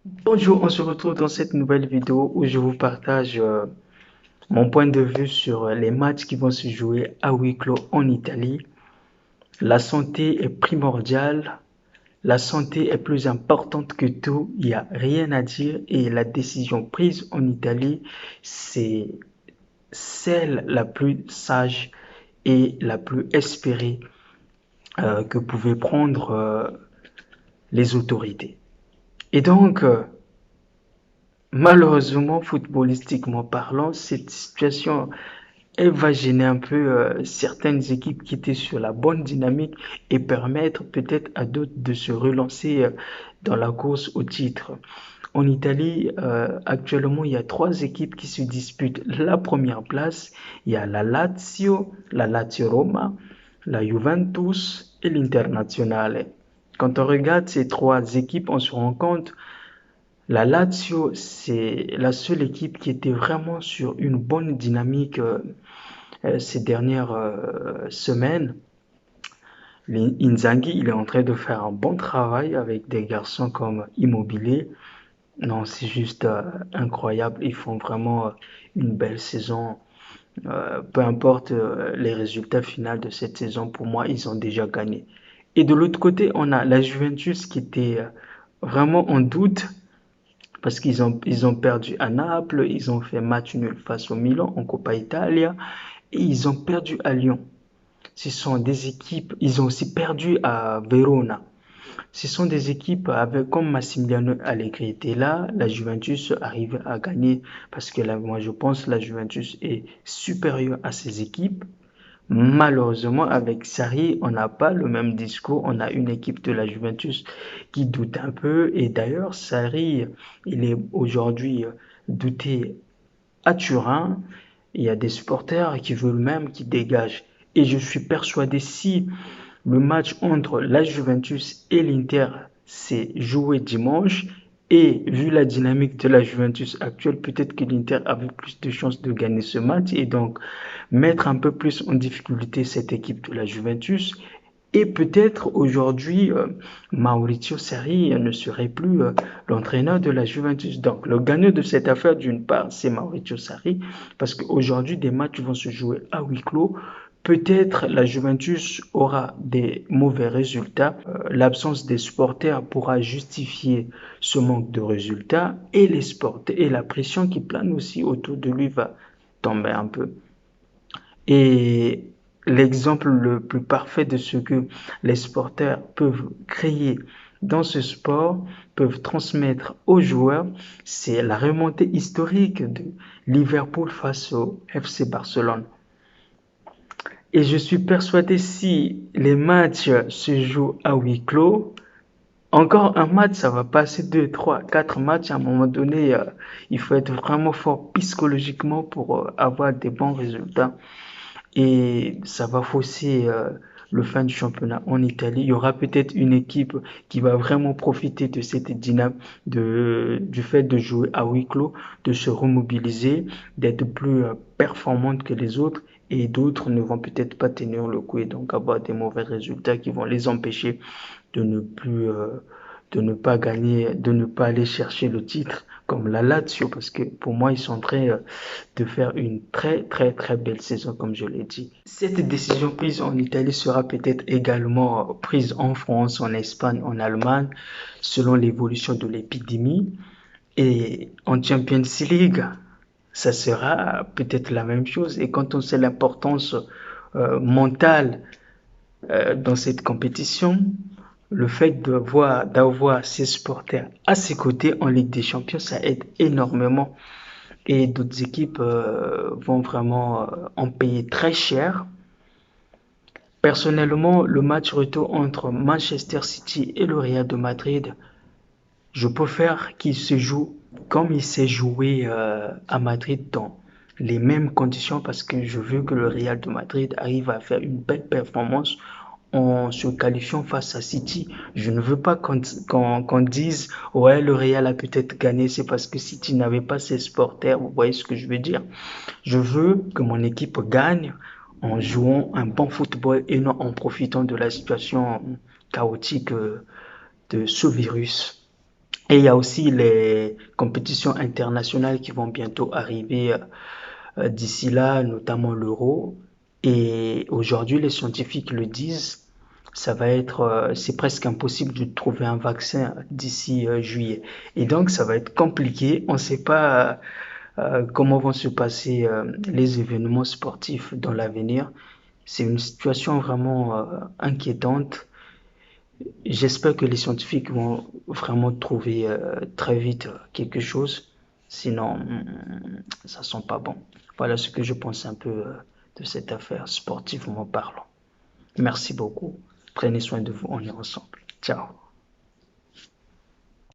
Bonjour, on se retrouve dans cette nouvelle vidéo où je vous partage mon point de vue sur les matchs qui vont se jouer à huis clos en Italie. La santé est primordiale, la santé est plus importante que tout, il n'y a rien à dire et la décision prise en Italie, c'est celle la plus sage et la plus espérée que pouvaient prendre les autorités. Et donc, malheureusement, footballistiquement parlant, cette situation, elle va gêner un peu certaines équipes qui étaient sur la bonne dynamique et permettre peut-être à d'autres de se relancer dans la course au titre. En Italie, actuellement, il y a trois équipes qui se disputent la première place. Il y a la Lazio Roma, la Juventus et l'Internazionale. Quand on regarde ces trois équipes, on se rend compte la Lazio, c'est la seule équipe qui était vraiment sur une bonne dynamique ces dernières semaines. Inzaghi, il est en train de faire un bon travail avec des garçons comme Immobilier. Non, c'est juste incroyable. Ils font vraiment une belle saison. Peu importe les résultats finaux de cette saison, pour moi, ils ont déjà gagné. Et de l'autre côté, on a la Juventus qui était vraiment en doute parce qu'ils ont perdu à Naples, ils ont fait match nul face au Milan en Coppa Italia et ils ont perdu à Lyon. Ce sont des équipes, ils ont aussi perdu à Verona. Ce sont des équipes avec, comme Massimiliano Allegri était là, la Juventus arrive à gagner parce que là, moi je pense que la Juventus est supérieure à ces équipes. Malheureusement, avec Sarri, on n'a pas le même discours. On a une équipe de la Juventus qui doute un peu. Et d'ailleurs, Sarri, il est aujourd'hui douté à Turin. Il y a des supporters qui veulent même qu'il dégage. Et je suis persuadé si le match entre la Juventus et l'Inter s'est joué dimanche, et vu la dynamique de la Juventus actuelle, peut-être que l'Inter avait plus de chances de gagner ce match et donc mettre un peu plus en difficulté cette équipe de la Juventus. Et peut-être aujourd'hui, Maurizio Sarri ne serait plus l'entraîneur de la Juventus. Donc, le gagnant de cette affaire, d'une part, c'est Maurizio Sarri, parce qu'aujourd'hui, des matchs vont se jouer à huis clos. Peut-être la Juventus aura des mauvais résultats. L'absence des supporters pourra justifier ce manque de résultats et les sports et la pression qui plane aussi autour de lui va tomber un peu. Et l'exemple le plus parfait de ce que les sporteurs peuvent créer dans ce sport, peuvent transmettre aux joueurs, c'est la remontée historique de Liverpool face au FC Barcelone. Et je suis persuadé si les matchs se jouent à huis clos, encore un match, ça va passer 2, 3, 4 matchs. À un moment donné, il faut être vraiment fort psychologiquement pour avoir des bons résultats et ça va fausser le fin du championnat en Italie. Il y aura peut-être une équipe qui va vraiment profiter de cette dynamique, du fait de jouer à huis clos, de se remobiliser, d'être plus performante que les autres. Et d'autres ne vont peut-être pas tenir le coup et donc avoir des mauvais résultats qui vont les empêcher de ne plus, de ne pas gagner, de ne pas aller chercher le titre comme la Lazio, parce que pour moi, ils sont en train de faire une très, très, très belle saison, comme je l'ai dit. Cette décision prise en Italie sera peut-être également prise en France, en Espagne, en Allemagne, selon l'évolution de l'épidémie. Et en Champions League, ça sera peut-être la même chose. Et quand on sait l'importance mentale dans cette compétition, le fait d'avoir ses supporters à ses côtés en Ligue des Champions, ça aide énormément. Et d'autres équipes vont vraiment en payer très cher. Personnellement, le match retour entre Manchester City et le Real de Madrid, je préfère qu'il se joue comme il s'est joué à Madrid dans les mêmes conditions parce que je veux que le Real de Madrid arrive à faire une belle performance en se qualifiant face à City. Je ne veux pas qu'on dise ouais, le Real a peut-être gagné, c'est parce que City n'avait pas ses supporters. Vous voyez ce que je veux dire? Je veux que mon équipe gagne en jouant un bon football et non en profitant de la situation chaotique de ce virus. Et il y a aussi les compétitions internationales qui vont bientôt arriver d'ici là, notamment l'Euro. Et aujourd'hui, les scientifiques le disent, c'est presque impossible de trouver un vaccin d'ici juillet. Et donc, ça va être compliqué. On ne sait pas comment vont se passer les événements sportifs dans l'avenir. C'est une situation vraiment inquiétante. J'espère que les scientifiques vont vraiment trouver très vite quelque chose. Sinon, ça sent pas bon. Voilà ce que je pense un peu de cette affaire sportivement parlant. Merci beaucoup. Prenez soin de vous. On est ensemble. Ciao.